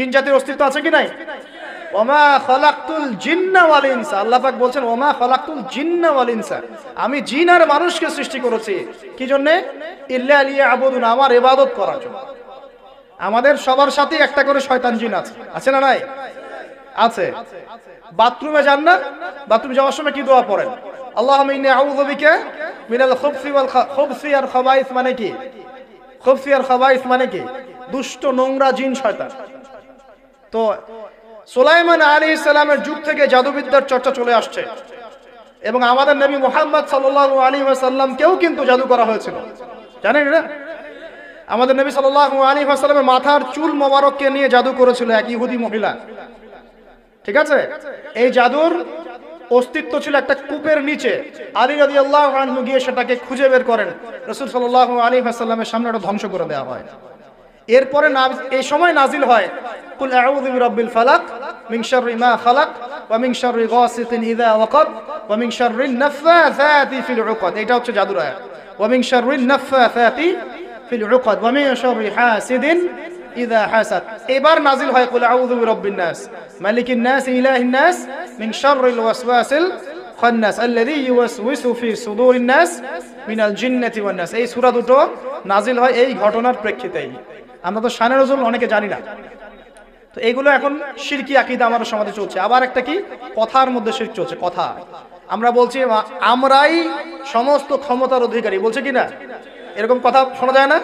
জিন জাতির অস্তিত্ব আছে কি নাই? ওমা খালাকতুল জিন্না ওয়াল ইনসা, আল্লাহ পাক বলছেন ওমা খালাকতুল জিন্না ওয়াল ইনসা, আমি জিন আর মানুষকে সৃষ্টি করেছি কি জন্য? ইল্লা লিয়াবুদুন, আমার ইবাদত করার জন্য। আমাদের সবার সাথে একটা করে শয়তান জিন আছে, আছে না নাই? আছে। বাথরুমে যান না, বাথরুমে যাওয়ার সময় কি দোয়া পড়েন? আল্লাহুম্মা ইন্নী আউযু বিকা মিনাল খুবসি আর খাবাইস, মানে কি? খুবসি আর খাবাইস মানে কি? দুষ্ট নোংরা জিন শয়তান। তো সুলাইমান আলাইহিস সালামের যুগ থেকে জাদুবিদ্যার চর্চা চলে আসছে এবং আমাদের নবী মুহাম্মদ সাল্লাল্লাহু আলাইহি ওয়াসাল্লামকেও কিন্তু জাদু করা হয়েছিল, জানেন না? আমাদের নবী সাল্লাল্লাহু আলাইহি ওয়াসাল্লামের মাথার চুল মোবারককে নিয়ে জাদু করেছিল এক ইহুদি মহিলা, ঠিক আছে? এই জাদুর অস্তিত্ব ছিল একটা কূপের নিচে। আলী রাদিয়াল্লাহু আনহু গিয়ে সেটাকে খুঁজে বের করেন, রাসূল সাল্লাল্লাহু আলাইহি ওয়াসাল্লামের সামনে ওটা ধ্বংস করে দেওয়া হয়। এরপরে এই সময় নাজিল হয় কুল আউযু বিরাব্বিল ফালাক মিন শাররি মা খালাক ওয়া মিন শাররি গাসিকিন ইযা ওয়াকাব ওয়া মিন শাররিন নাফাসাতি ফিল উকাদ। এটা হচ্ছে জাদুর আয়াত। ওয়া মিন শাররিন নাফাসাতি ফিল উকাদ ওয়া মিন শাররি হাসিদিন ইযা হাসাদ। এবার নাজিল হয় কুল আউযু বিরাব্বিন নাস মালিকিন নাস ইলাহিন নাস মিন শাররিল ওয়াসওয়াসিল খান্নাস আল্লাযী ইউওয়াসওয়িসু ফি সুদুরিন নাস মিনাল জিন্নাতি ওয়ান নাস। এই সূরা দুটো নাজিল হয় এই ঘটনার প্রেক্ষিতেই। আমরা তো শানে নজুল অনেকে জানি না। তো এইগুলো এখন শিরকি আকীদা আমাদের সমাজে চলছে। আবার একটা কি, কথার মধ্যে শিরক চলছে। কথা আমরা বলছি আমরাই সমস্ত ক্ষমতার অধিকারী, বলছে কি না? এরকম কথা শোনা যায় না?